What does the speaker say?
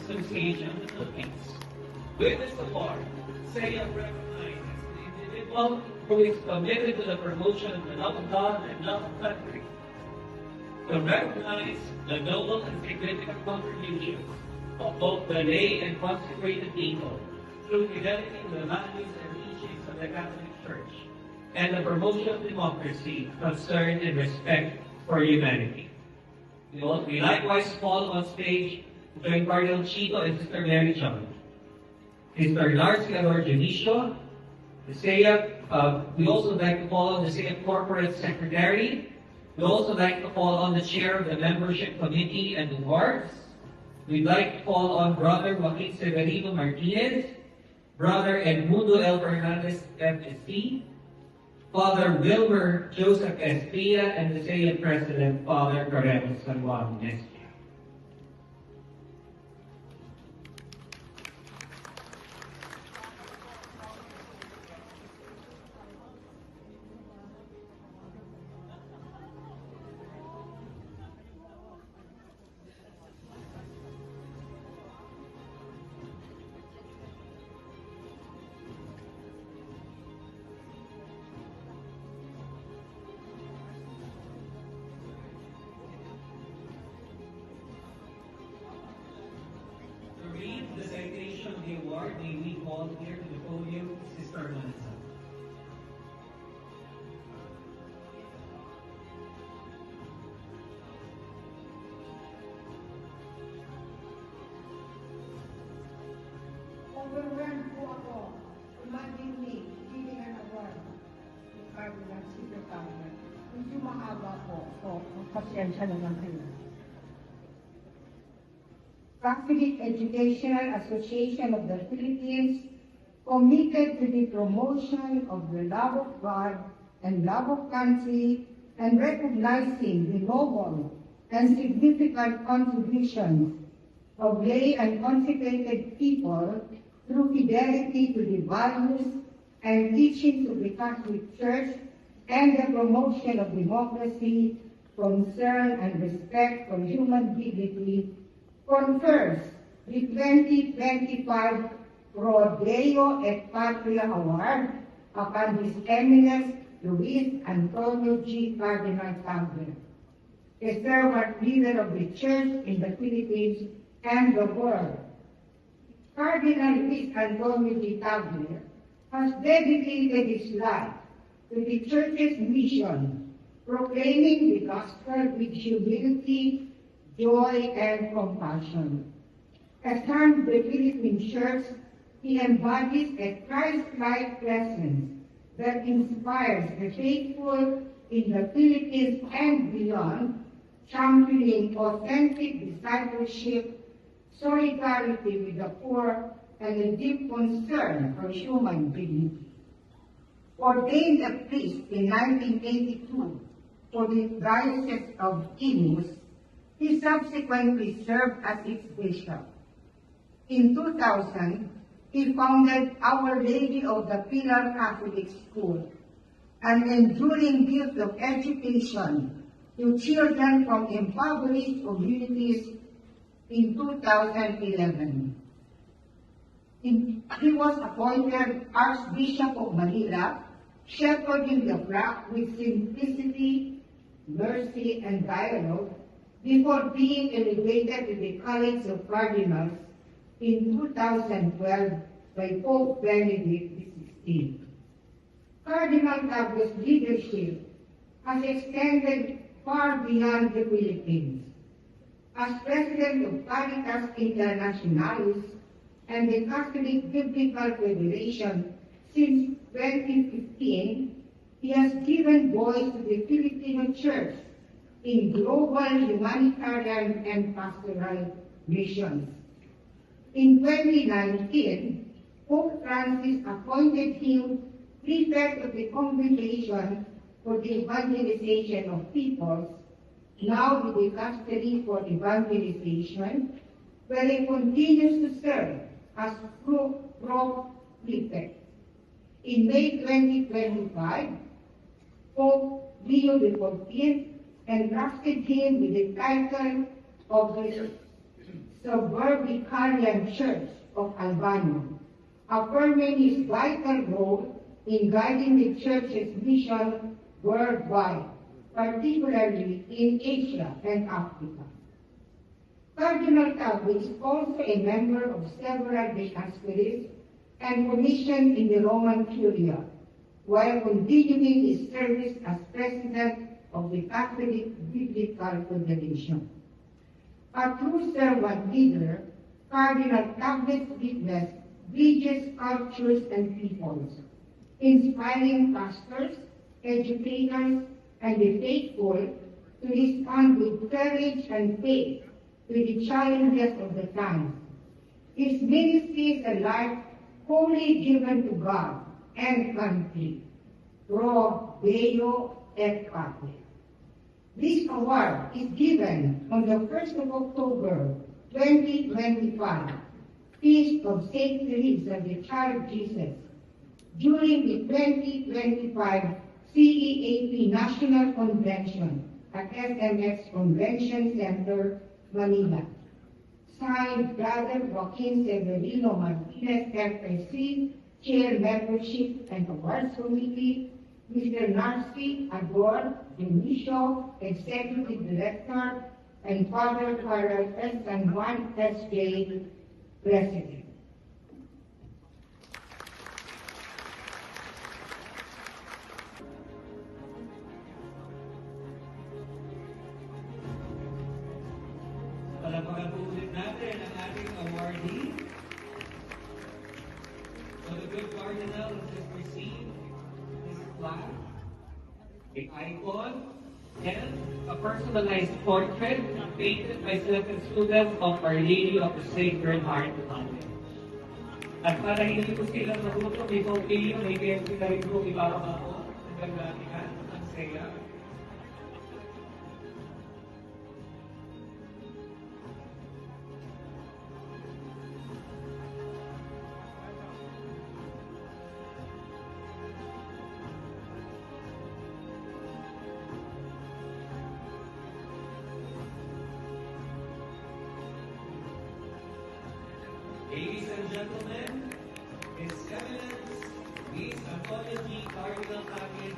Association of the Philippines. Witness the Lord, say and recognize the individual who is committed to the promotion of the love of God and love of country. To recognize the noble and significant contributions of both the lay and consecrated people through fidelity to the values and teachings of the Catholic Church and the promotion of democracy, concern, and respect for humanity. We likewise call on stage Joint Cardinal Chico and Sister Mary John. Sister Larcia Lord Junicio, the SEAP, we also like to call on the SEAP Corporate Secretary. We also like to call on the Chair of the Membership Committee and the Boards. We'd like to call on Brother Joaquin Severino Martinez, Brother Edmundo L. Fernandez, FSC, Father Wilbur Joseph Espria, and the SEAP President, Father Carrero San Juan Nestor. The citation of the award, may we call here to the podium Sister Manza. Overwhelmed po ako. Imagine me giving an award to Cardinal Secretary. Medyo mahaba po. So, pasensya naman kayo. Catholic Educational Association of the Philippines, committed to the promotion of the love of God and love of country, and recognizing the noble and significant contributions of lay and consecrated people through fidelity to the values and teachings of the Catholic Church and the promotion of democracy, concern, and respect for human dignity, confers the 2025 Pro Deo et Patria Award upon His Eminence Luis Antonio G. Cardinal Tagle, a servant leader of the Church in the Philippines and the world. Cardinal Luis Antonio G. Tagle has dedicated his life to the Church's mission, proclaiming the gospel with humility, joy, and compassion. As from the Philippine Church, he embodies a Christ-like presence that inspires the faithful in the Philippines and beyond, championing authentic discipleship, solidarity with the poor, and a deep concern for human dignity. Ordained a priest in 1982 for the Diocese of Imus, he subsequently served as its bishop. In 2000, he founded Our Lady of the Pilar Catholic School, an enduring gift of education to children from impoverished communities in 2011. He was appointed Archbishop of Manila, shepherding the flock with simplicity, mercy, and dialogue, before being elevated to the College of Cardinals in 2012 by Pope Benedict XVI. Cardinal Tagle's leadership has extended far beyond the Philippines. As President of Caritas Internationalis and the Catholic Biblical Federation since 2015, he has given voice to the Filipino Church in global humanitarian and pastoral missions. In 2019, Pope Francis appointed him prefect of the Congregation for the Evangelization of Peoples, now with the Custody for Evangelization, where he continues to serve as Pro-Prefect. In May 2025, Pope Leo XIV entrusted him with the title of the Suburbicarian Church of Albania, affirming his vital role in guiding the Church's mission worldwide, particularly in Asia and Africa. Cardinal Tagle is also a member of several dicasteries and commissions in the Roman Curia, while continuing his service as president of the Catholic Biblical Federation. A true servant leader, Cardinal Tagle's witness bridges cultures and peoples, inspiring pastors, educators, and the faithful to respond with courage and faith to the challenges of the times. His ministry is a life wholly given to God and country. Pro Deo et Patria. This award is given on the 1st of October, 2025, Feast of St. Teresa, the Child Jesus, during the 2025 CEAP National Convention at SMX Convention Center, Manila. Signed, Brother Joaquin Severino Martinez, FSC, Chair Membership and Awards Committee, Mr. Narcy Agor Dionisio, Executive Director, and Father Carl S. San Juan S.J., President. Palagpagan po ulit natin ang ating awardee. So the good cardinal has just received his plaque, the icon, and a personalized portrait painted by selected students of Our Lady of the Sacred Heart Convent. At para hindi po sila magutom, may pagpili, may kaya sila rin po ipapako ng gagamitan, ang saya. Ladies and gentlemen, His Eminence, Miss Antonia G. Cardinal Tagle,